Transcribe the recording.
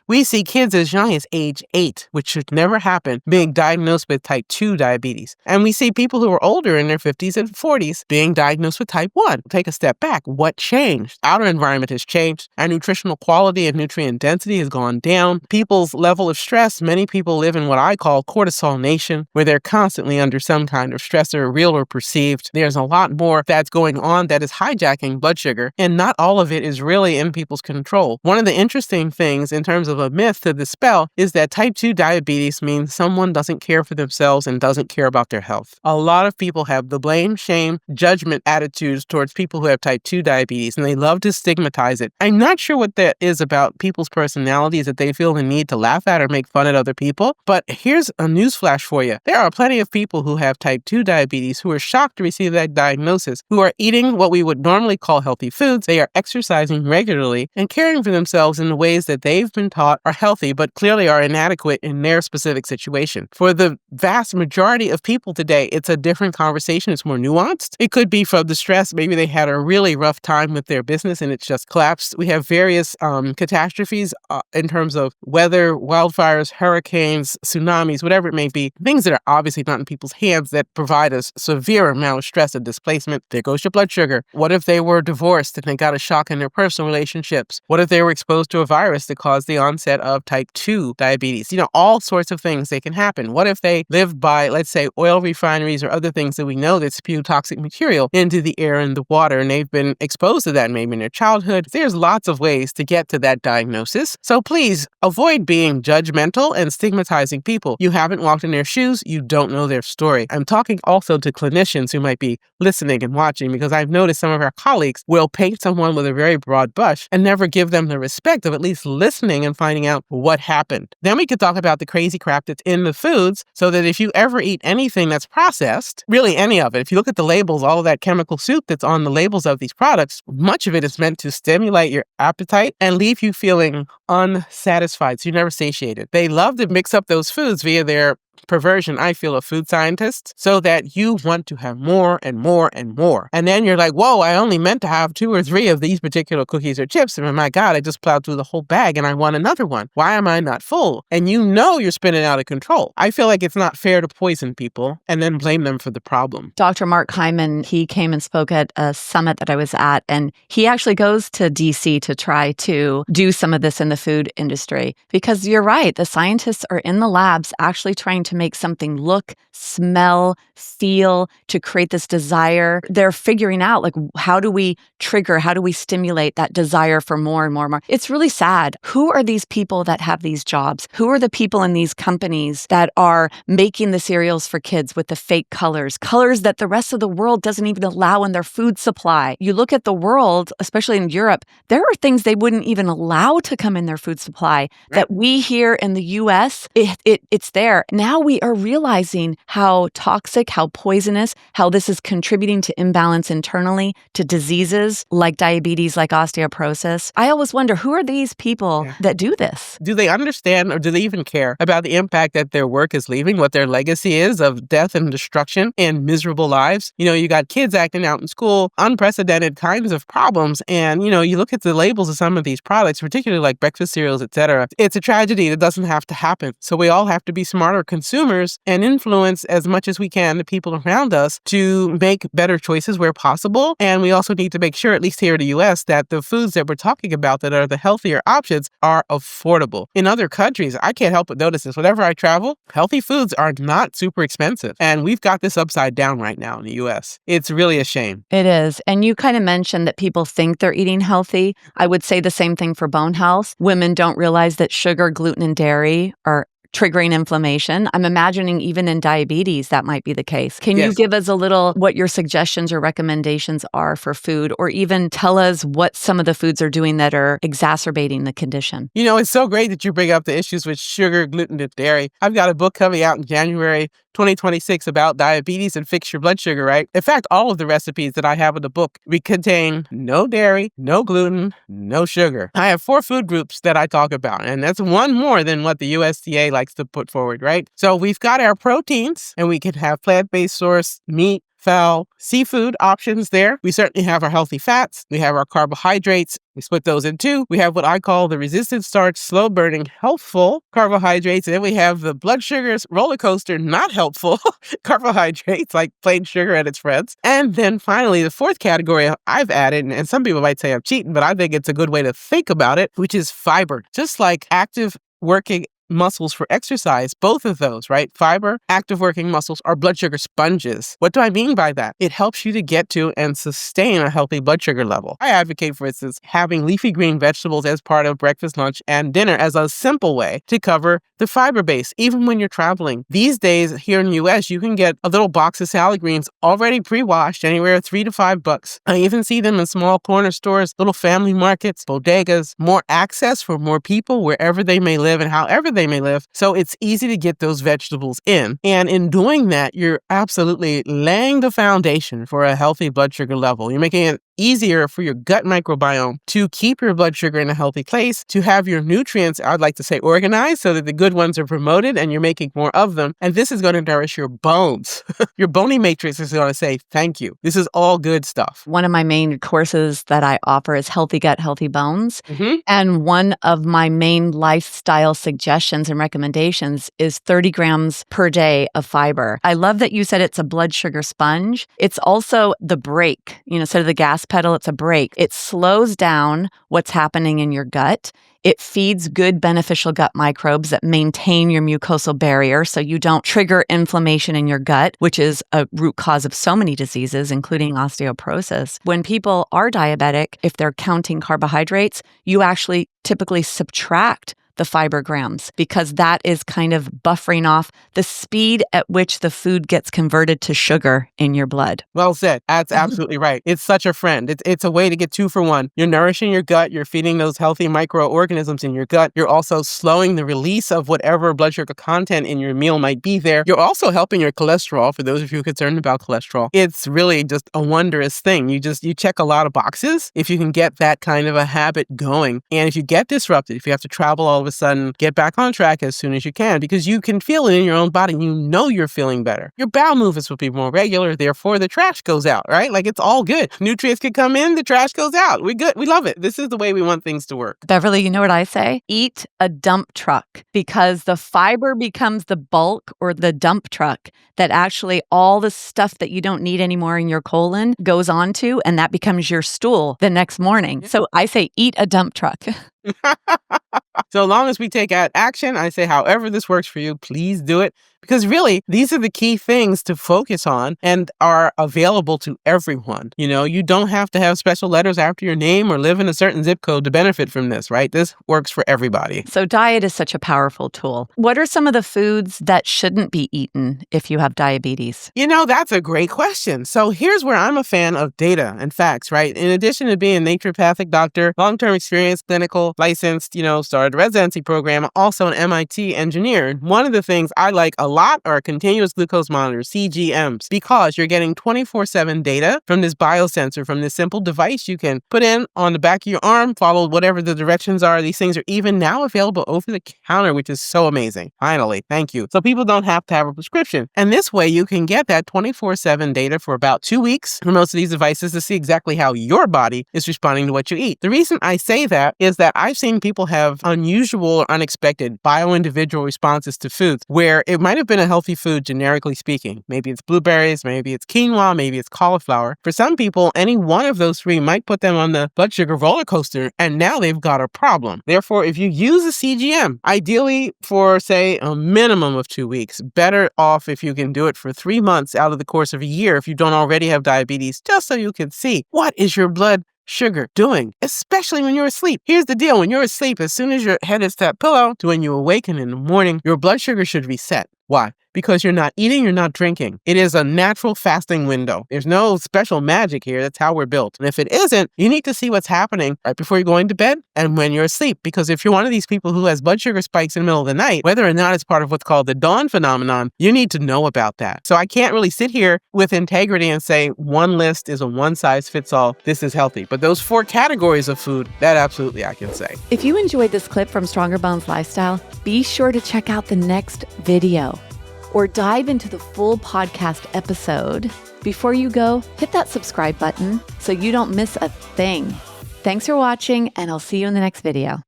We see kids as young as age 8, which should never happen, being diagnosed with type 2 diabetes. And we see people who are older in their 50s and 40s being diagnosed with type 1. Take a step back. What changed? Our environment has changed. Our nutritional quality and nutrient density has gone down. People's level of stress, many people live in what I call cortisol nation, where they're constantly under some kind of stressor, real or perceived. There's a lot more that's going on that is hijacking blood sugar, and not all of it is really in people's control. One of the interesting things in terms of a myth to dispel is that type 2 diabetes means someone doesn't care for themselves and doesn't care about their health. A lot of people have the blame, shame, judgment attitudes towards people who have type 2 diabetes, and they love to stigmatize it. I'm not sure what that is about people's personalities that they feel the need to laugh at or make fun at other people, but here's a newsflash for you. There are plenty of people who have type 2 diabetes who are shocked to receive that diagnosis, who are eating what we would normally call healthy foods. They are exercising regularly and caring for themselves in the ways that they've been taught are healthy, but clearly are inadequate in their specific situation. For the vast majority of people today, it's a different conversation. It's more nuanced. It could be from the stress. Maybe they had a really rough time with their business and it's just collapsed. We have various catastrophes in terms of weather, wildfires, hurricanes, tsunamis, whatever it may be, things that are obviously not in people's hands that provide a severe amount of stress and displacement. There goes your blood sugar. What if they were divorced and they got a shock in their personal relationships? What if they were exposed to a virus that caused the onset of type 2 diabetes? All sorts of things that can happen. What if they live by, let's say, oil refineries or other things that we know that spew toxic material into the air and the water, and they've been exposed to that maybe in their childhood? There's lots of ways to get to that diagnosis. So please avoid being judgmental and stigmatizing people. You haven't walked in their shoes. You don't know their story. I'm talking also to clinicians who might be listening and watching, because I've noticed some of our colleagues will paint someone with a very broad brush and never give them the respect of at least listening and finding out what happened. Then we could talk about the crazy crap that's in the foods, so that if you ever eat anything that's processed, really any of it, if you look at the labels, all of that chemical soup that's on the labels of these products, much of it is meant to stimulate your appetite and leave you feeling unsatisfied, so you're never satiated. They love to mix up those foods via their perversion, I feel, of food scientists, so that you want to have more and more and more. And then you're like, whoa, I only meant to have 2 or 3 of these particular cookies or chips. And my God, I just plowed through the whole bag and I want another one. Why am I not full? And you're spinning out of control. I feel like it's not fair to poison people and then blame them for the problem. Dr. Mark Hyman, he came and spoke at a summit that I was at, and he actually goes to DC to try to do some of this in the food industry. Because you're right, the scientists are in the labs actually trying to make something look, smell, feel, to create this desire. They're figuring out, like, how do we trigger, how do we stimulate that desire for more and more and more? It's really sad. Who are these people that have these jobs? Who are the people in these companies that are making the cereals for kids with the fake colors that the rest of the world doesn't even allow in their food supply? You look at the world, especially in Europe, there are things they wouldn't even allow to come in their food supply that we here in the US, it's there. Now we are realizing how toxic, how poisonous, how this is contributing to imbalance internally, to diseases like diabetes, like osteoporosis. I always wonder, who are these people that do this? Do they understand, or do they even care about the impact that their work is leaving, what their legacy is of death and destruction and miserable lives? You got kids acting out in school, unprecedented kinds of problems. And, you look at the labels of some of these products, particularly like breakfast cereals, etc. It's a tragedy that doesn't have to happen. So we all have to be smarter consumers and influence as much as we can the people around us to make better choices where possible. And we also need to make sure, at least here in the US, that the foods that we're talking about that are the healthier options are affordable. In other countries, I can't help but notice this. Whenever I travel, healthy foods are not super expensive. And we've got this upside down right now in the US. It's really a shame. It is. And you kind of mentioned that people think they're eating healthy. I would say the same thing for bone health. Women don't realize that sugar, gluten, and dairy are triggering inflammation. I'm imagining even in diabetes, that might be the case. Can you give us a little what your suggestions or recommendations are for food, or even tell us what some of the foods are doing that are exacerbating the condition? It's so great that you bring up the issues with sugar, gluten, and dairy. I've got a book coming out in January 2026 about diabetes and fix your blood sugar, right? In fact, all of the recipes that I have in the book, we contain no dairy, no gluten, no sugar. I have 4 food groups that I talk about, and that's one more than what the USDA likes to put forward, right? So we've got our proteins, and we can have plant-based source meat, fowl, seafood options there. We certainly have our healthy fats. We have our carbohydrates. We split those in two. We have what I call the resistant starch, slow burning, healthful carbohydrates. And then we have the blood sugars roller coaster, not helpful carbohydrates like plain sugar and its friends. And then finally, the fourth category I've added, and some people might say I'm cheating, but I think it's a good way to think about it, which is fiber. Just like active working muscles for exercise, both of those, right? Fiber, active working muscles are blood sugar sponges. What do I mean by that? It helps you to get to and sustain a healthy blood sugar level. I advocate, for instance, having leafy green vegetables as part of breakfast, lunch, and dinner as a simple way to cover the fiber base, even when you're traveling. These days here in the US, you can get a little box of salad greens already pre-washed, anywhere $3 to $5. I even see them in small corner stores, little family markets, bodegas, more access for more people wherever they may live and however they may live. So it's easy to get those vegetables in. And in doing that, you're absolutely laying the foundation for a healthy blood sugar level. You're making it easier for your gut microbiome to keep your blood sugar in a healthy place, to have your nutrients, I'd like to say, organized so that the good ones are promoted and you're making more of them. And this is going to nourish your bones. Your bony matrix is going to say, thank you. This is all good stuff. One of my main courses that I offer is Healthy Gut, Healthy Bones. Mm-hmm. And one of my main lifestyle suggestions and recommendations is 30 grams per day of fiber. I love that you said it's a blood sugar sponge. It's also the brake, instead of the gas pedal, it's a brake. It slows down what's happening in your gut. It feeds good beneficial gut microbes that maintain your mucosal barrier so you don't trigger inflammation in your gut, which is a root cause of so many diseases, including osteoporosis. When people are diabetic, if they're counting carbohydrates, you actually typically subtract the fiber grams because that is kind of buffering off the speed at which the food gets converted to sugar in your blood. Well said. That's absolutely right. It's such a friend. It's a way to get 2 for 1. You're nourishing your gut. You're feeding those healthy microorganisms in your gut. You're also slowing the release of whatever blood sugar content in your meal might be there. You're also helping your cholesterol, for those of you concerned about cholesterol. It's really just a wondrous thing. You check a lot of boxes if you can get that kind of a habit going. And if you get disrupted, if you have to travel all of a sudden, get back on track as soon as you can, because you can feel it in your own body. You know you're feeling better. Your bowel movements will be more regular. Therefore, the trash goes out, right? Like it's all good. Nutrients can come in, the trash goes out. We good. We love it. This is the way we want things to work. Beverly, you know what I say? Eat a dump truck, because the fiber becomes the bulk or the dump truck that actually all the stuff that you don't need anymore in your colon goes onto, and that becomes your stool the next morning. So I say eat a dump truck. So long as we take action, I say, however this works for you, please do it. Because really, these are the key things to focus on and are available to everyone. You don't have to have special letters after your name or live in a certain zip code to benefit from this, right? This works for everybody. So diet is such a powerful tool. What are some of the foods that shouldn't be eaten if you have diabetes? That's a great question. So here's where I'm a fan of data and facts, right? In addition to being a naturopathic doctor, long-term experience, clinical, licensed, started a residency program, also an MIT engineer. One of the things I like a lot are continuous glucose monitors, CGMs, because you're getting 24/7 data from this biosensor, from this simple device you can put in on the back of your arm, follow whatever the directions are. These things are even now available over the counter, which is so amazing. Finally, thank you. So people don't have to have a prescription. And this way you can get that 24/7 data for about 2 weeks for most of these devices to see exactly how your body is responding to what you eat. The reason I say that is that I've seen people have unusual or unexpected bio-individual responses to foods where it might have been a healthy food, generically speaking. Maybe it's blueberries, maybe it's quinoa, maybe it's cauliflower. For some people, any one of those 3 might put them on the blood sugar roller coaster, and now they've got a problem. Therefore, if you use a CGM, ideally for, say, a minimum of 2 weeks, better off if you can do it for 3 months out of the course of a year if you don't already have diabetes, just so you can see what is your blood sugar doing, especially when you're asleep. Here's the deal. When you're asleep, as soon as your head hits that pillow to when you awaken in the morning, your blood sugar should reset. Why? Because you're not eating, you're not drinking. It is a natural fasting window. There's no special magic here. That's how we're built. And if it isn't, you need to see what's happening right before you're going to bed and when you're asleep. Because if you're one of these people who has blood sugar spikes in the middle of the night, whether or not it's part of what's called the dawn phenomenon, you need to know about that. So I can't really sit here with integrity and say one list is a one size fits all. This is healthy. But those 4 categories of food, that absolutely I can say. If you enjoyed this clip from Stronger Bones Lifestyle, be sure to check out the next video. or dive into the full podcast episode, before you go, hit that subscribe button so you don't miss a thing. Thanks for watching, and I'll see you in the next video.